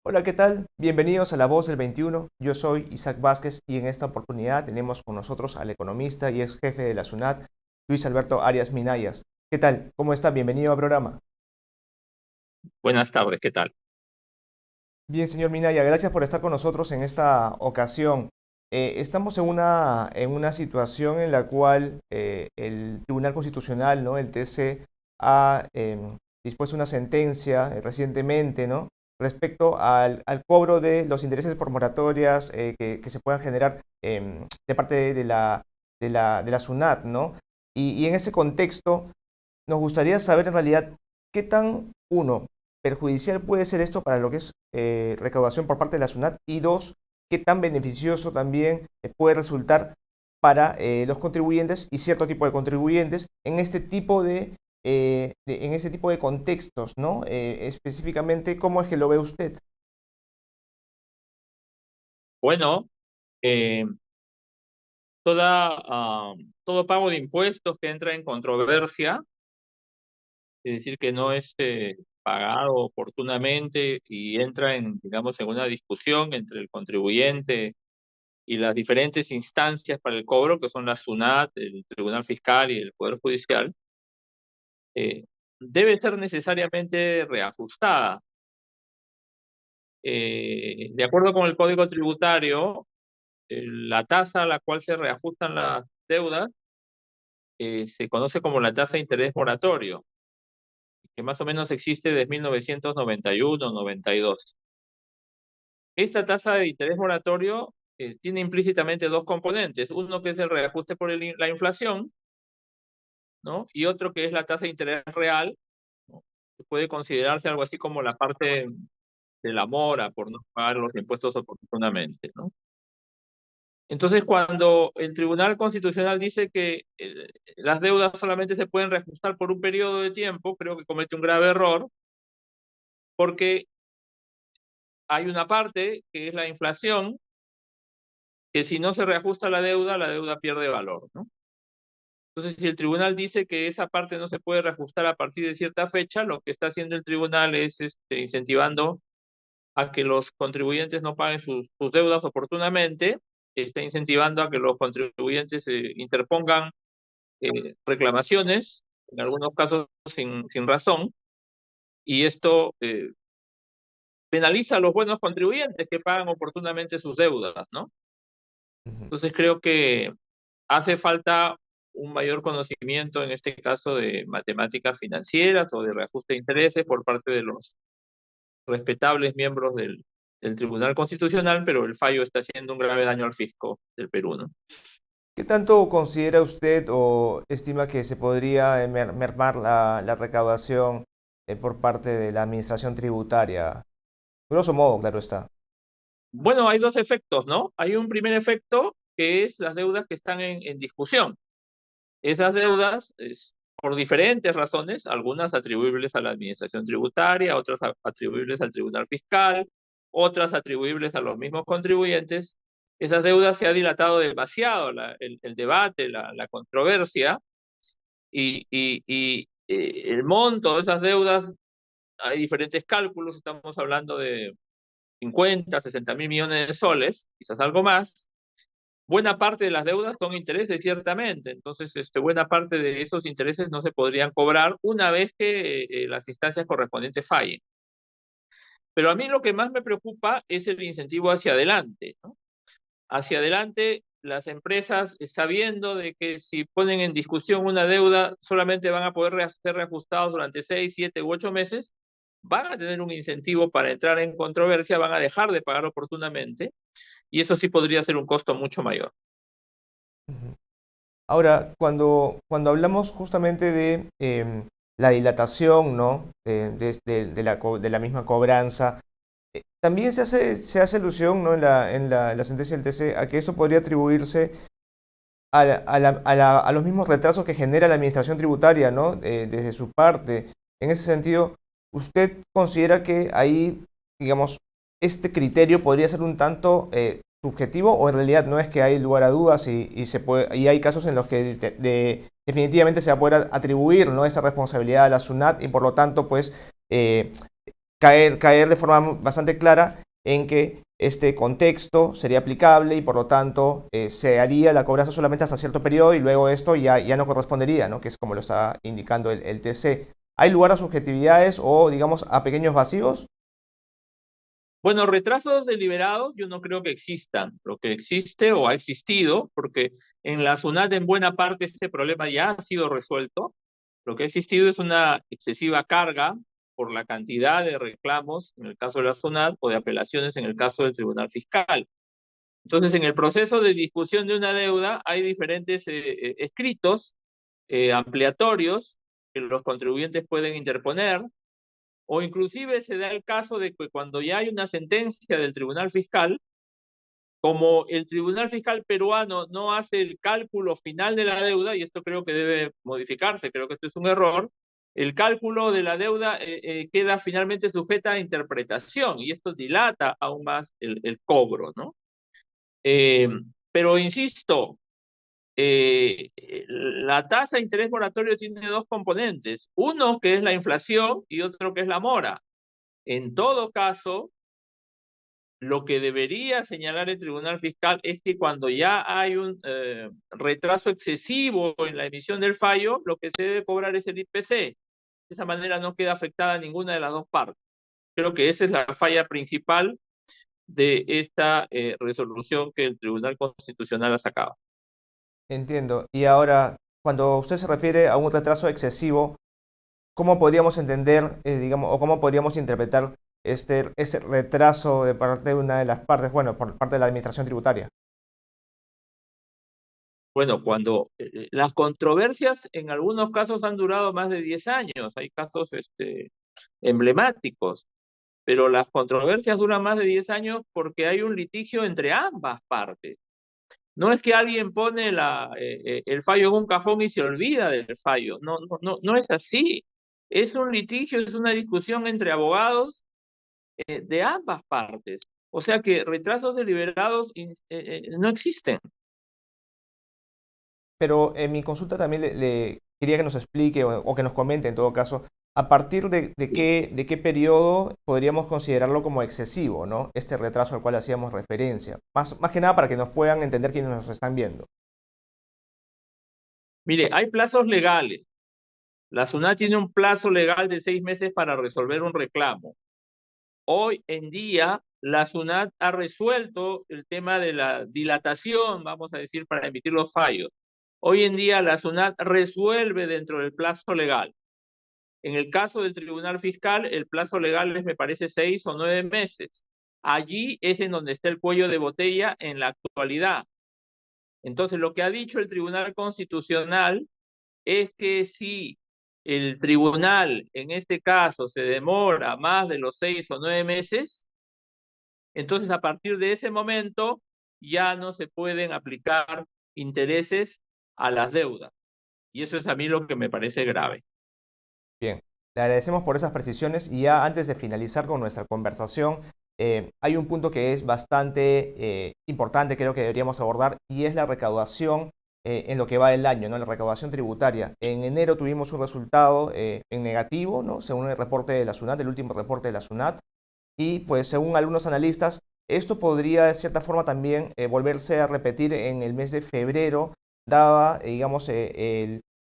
Hola, ¿qué tal? Bienvenidos a La Voz del 21. Yo soy Isaac Vázquez y en esta oportunidad tenemos con nosotros al economista y ex jefe de la SUNAT, Luis Alberto Arias Minayas. ¿Qué tal? ¿Cómo está? Bienvenido al programa. Buenas tardes, ¿qué tal? Bien, señor Minaya, gracias por estar con nosotros en esta ocasión. Estamos en una situación en la cual el Tribunal Constitucional, ¿no? El TC, ha dispuesto una sentencia recientemente, ¿no? Respecto al cobro de los intereses por moratorias que se puedan generar de parte de la SUNAT, ¿no? Y en ese contexto, nos gustaría saber en realidad qué tan, uno, perjudicial puede ser esto para lo que es recaudación por parte de la SUNAT y dos, qué tan beneficioso también puede resultar para los contribuyentes y cierto tipo de contribuyentes en este tipo de contextos, ¿no? Específicamente, ¿cómo es que lo ve usted? Bueno, eh, todo pago de impuestos que entra en controversia, es decir, que no es pagado oportunamente y entra digamos, en una discusión entre el contribuyente y las diferentes instancias para el cobro, que son la SUNAT, el Tribunal Fiscal y el Poder Judicial, eh, debe ser necesariamente reajustada. De acuerdo con el Código Tributario, la tasa a la cual se reajustan las deudas se conoce como la tasa de interés moratorio, que más o menos existe desde 1991-92. Esta tasa de interés moratorio tiene implícitamente dos componentes, uno que es el reajuste por la inflación, ¿no? Y otro que es la tasa de interés real, ¿no? Que puede considerarse algo así como la parte de la mora por no pagar los impuestos oportunamente, ¿no? Entonces, cuando el Tribunal Constitucional dice que las deudas solamente se pueden reajustar por un periodo de tiempo, creo que comete un grave error, porque hay una parte que es la inflación, que si no se reajusta la deuda pierde valor, ¿no? Entonces, si el tribunal dice que esa parte no se puede reajustar a partir de cierta fecha, lo que está haciendo el tribunal es incentivando a que los contribuyentes no paguen sus deudas oportunamente, está incentivando a que los contribuyentes interpongan reclamaciones, en algunos casos sin razón, y esto penaliza a los buenos contribuyentes que pagan oportunamente sus deudas, ¿no? Ujú. Entonces creo que hace falta un mayor conocimiento, en este caso, de matemáticas financieras o de reajuste de intereses por parte de los respetables miembros del Tribunal Constitucional, pero el fallo está haciendo un grave daño al fisco del Perú, ¿no? ¿Qué tanto considera usted o estima que se podría mermar la recaudación por parte de la administración tributaria? Grosso modo, claro está. Bueno, hay dos efectos, ¿no? Hay un primer efecto que es las deudas que están en discusión. Esas deudas, por diferentes razones, algunas atribuibles a la administración tributaria, otras atribuibles al tribunal fiscal, otras atribuibles a los mismos contribuyentes, esas deudas se ha dilatado demasiado el debate, la controversia, y el monto de esas deudas, hay diferentes cálculos, estamos hablando de 50, 60 mil millones de soles, quizás algo más. Buena parte de las deudas son intereses, ciertamente. Entonces, buena parte de esos intereses no se podrían cobrar una vez que las instancias correspondientes fallen. Pero a mí lo que más me preocupa es el incentivo hacia adelante, ¿no? Hacia adelante, las empresas, sabiendo de que si ponen en discusión una deuda, solamente van a poder ser reajustados durante 6, 7 u 8 meses, van a tener un incentivo para entrar en controversia, van a dejar de pagar oportunamente, y eso sí podría ser un costo mucho mayor. Ujú. Ahora, cuando hablamos justamente de la dilatación, ¿no? De la misma cobranza, también se hace alusión, ¿no? En la sentencia del TC a que eso podría atribuirse a los mismos retrasos que genera la administración tributaria, ¿no? Desde su parte. En ese sentido, ¿usted considera que ahí, digamos, este criterio podría ser un tanto subjetivo o en realidad no es que hay lugar a dudas y hay casos en los que definitivamente se va a poder atribuir, ¿no? esa responsabilidad a la SUNAT y por lo tanto, pues, eh, caer de forma bastante clara en que este contexto sería aplicable y por lo tanto se haría la cobranza solamente hasta cierto periodo y luego esto ya no correspondería, ¿no? Que es como lo está indicando el TC. ¿Hay lugar a subjetividades o, digamos, a pequeños vacíos? Bueno, retrasos deliberados yo no creo que existan. Lo que existe o ha existido, porque en la SUNAT en buena parte este problema ya ha sido resuelto, lo que ha existido es una excesiva carga por la cantidad de reclamos en el caso de la SUNAT o de apelaciones en el caso del Tribunal Fiscal. Entonces, en el proceso de discusión de una deuda hay diferentes escritos ampliatorios que los contribuyentes pueden interponer, o inclusive se da el caso de que cuando ya hay una sentencia del Tribunal Fiscal, como el Tribunal Fiscal peruano no hace el cálculo final de la deuda, y esto creo que debe modificarse, creo que esto es un error, el cálculo de la deuda queda finalmente sujeta a interpretación, y esto dilata aún más el cobro, ¿no? Eh, pero insisto, la tasa de interés moratorio tiene dos componentes, uno que es la inflación y otro que es la mora. En todo caso, lo que debería señalar el Tribunal Fiscal es que cuando ya hay un retraso excesivo en la emisión del fallo, lo que se debe cobrar es el IPC. De esa manera no queda afectada ninguna de las dos partes. Creo que esa es la falla principal de esta resolución que el Tribunal Constitucional ha sacado. Entiendo. Y ahora, cuando usted se refiere a un retraso excesivo, ¿cómo podríamos entender, digamos, o cómo podríamos interpretar este retraso de parte de una de las partes, bueno, por parte de la administración tributaria? Bueno, cuando las controversias en algunos casos han durado más de 10 años, hay casos emblemáticos, pero las controversias duran más de 10 años porque hay un litigio entre ambas partes. No es que alguien pone el fallo en un cajón y se olvida del fallo. No, no, no, no es así. Es un litigio, es una discusión entre abogados de ambas partes. O sea que retrasos deliberados no existen. Pero en mi consulta también le quería que nos explique o que nos comente en todo caso, a partir de qué periodo podríamos considerarlo como excesivo, ¿no? Este retraso al cual hacíamos referencia. Más que nada para que nos puedan entender quienes nos están viendo. Mire, hay plazos legales. La SUNAT tiene un plazo legal de 6 meses para resolver un reclamo. Hoy en día, la SUNAT ha resuelto el tema de la dilatación, vamos a decir, para emitir los fallos. Hoy en día, la SUNAT resuelve dentro del plazo legal. En el caso del Tribunal Fiscal, el plazo legal es, me parece, 6 o 9 meses. Allí es en donde está el cuello de botella en la actualidad. Entonces, lo que ha dicho el Tribunal Constitucional es que si el tribunal, en este caso, se demora más de los 6 o 9 meses, entonces a partir de ese momento ya no se pueden aplicar intereses a las deudas. Y eso es a mí lo que me parece grave. Bien, le agradecemos por esas precisiones y ya antes de finalizar con nuestra conversación, hay un punto que es bastante importante, creo que deberíamos abordar, y es la recaudación en lo que va del año, ¿no? La recaudación tributaria. En enero tuvimos un resultado en negativo, ¿no? Según el reporte de la SUNAT, el último reporte de la SUNAT, y pues según algunos analistas, esto podría de cierta forma también volverse a repetir en el mes de febrero, dada, digamos,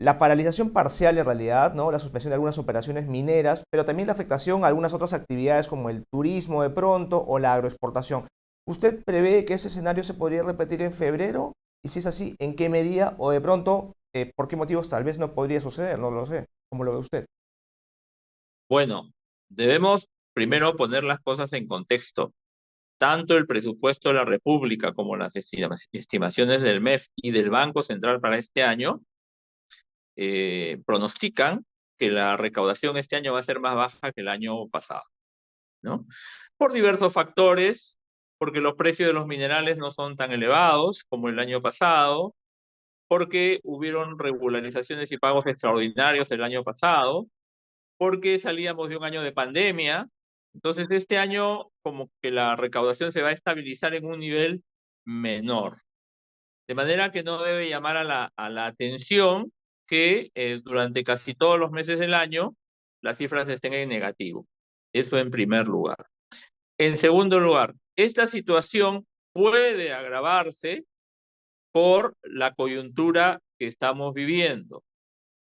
la paralización parcial en realidad, ¿no? La suspensión de algunas operaciones mineras, pero también la afectación a algunas otras actividades como el turismo de pronto o la agroexportación. ¿Usted prevé que ese escenario se podría repetir en febrero? Y si es así, ¿en qué medida o de pronto, por qué motivos tal vez no podría suceder? No lo sé. ¿Cómo lo ve usted? Bueno, debemos primero poner las cosas en contexto. Tanto el presupuesto de la República como las estimaciones del MEF y del Banco Central para este año pronostican que la recaudación este año va a ser más baja que el año pasado, ¿no? Por diversos factores, porque los precios de los minerales no son tan elevados como el año pasado, porque hubieron regularizaciones y pagos extraordinarios el año pasado, porque salíamos de un año de pandemia. Entonces, este año como que la recaudación se va a estabilizar en un nivel menor. De manera que no debe llamar a la atención que durante casi todos los meses del año las cifras estén en negativo. Eso en primer lugar. En segundo lugar, esta situación puede agravarse por la coyuntura que estamos viviendo,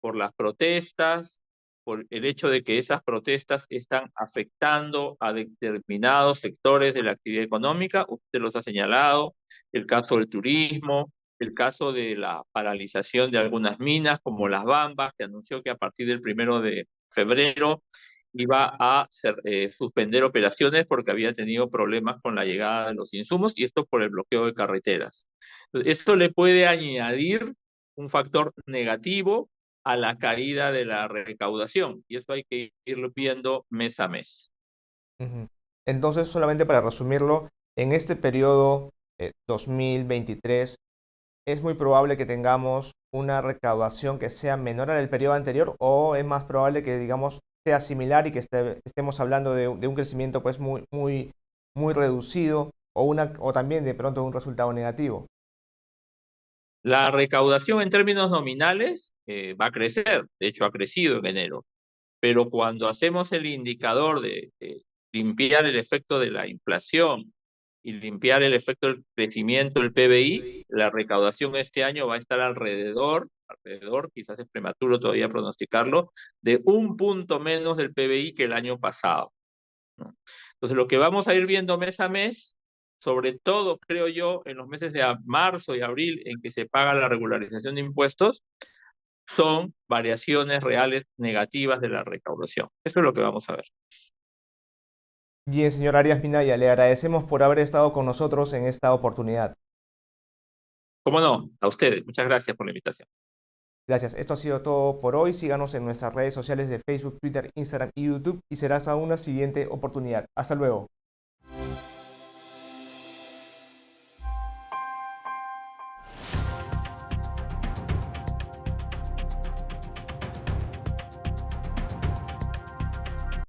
por las protestas, por el hecho de que esas protestas están afectando a determinados sectores de la actividad económica. Usted los ha señalado, el caso del turismo, el caso de la paralización de algunas minas, como las Bambas, que anunció que a partir del 1 de febrero iba a suspender operaciones porque había tenido problemas con la llegada de los insumos, y esto por el bloqueo de carreteras. Esto le puede añadir un factor negativo a la caída de la recaudación, y eso hay que irlo viendo mes a mes. Ujú. Entonces, solamente para resumirlo, en este periodo 2023 es muy probable que tengamos una recaudación que sea menor al periodo anterior, o es más probable que, digamos, sea similar y que estemos hablando de un crecimiento pues muy reducido, o también de pronto un resultado negativo. La recaudación en términos nominales va a crecer, de hecho ha crecido en enero, pero cuando hacemos el indicador de limpiar el efecto de la inflación y limpiar el efecto del crecimiento del PBI, la recaudación este año va a estar alrededor, quizás es prematuro todavía pronosticarlo, de 1 punto menos del PBI que el año pasado, ¿no? Entonces, lo que vamos a ir viendo mes a mes, sobre todo, creo yo, en los meses de marzo y abril, en que se paga la regularización de impuestos, son variaciones reales negativas de la recaudación. Eso es lo que vamos a ver. Bien, señor Arias Minaya, le agradecemos por haber estado con nosotros en esta oportunidad. ¿Cómo no? A ustedes. Muchas gracias por la invitación. Gracias. Esto ha sido todo por hoy. Síganos en nuestras redes sociales de Facebook, Twitter, Instagram y YouTube, y será hasta una siguiente oportunidad. Hasta luego.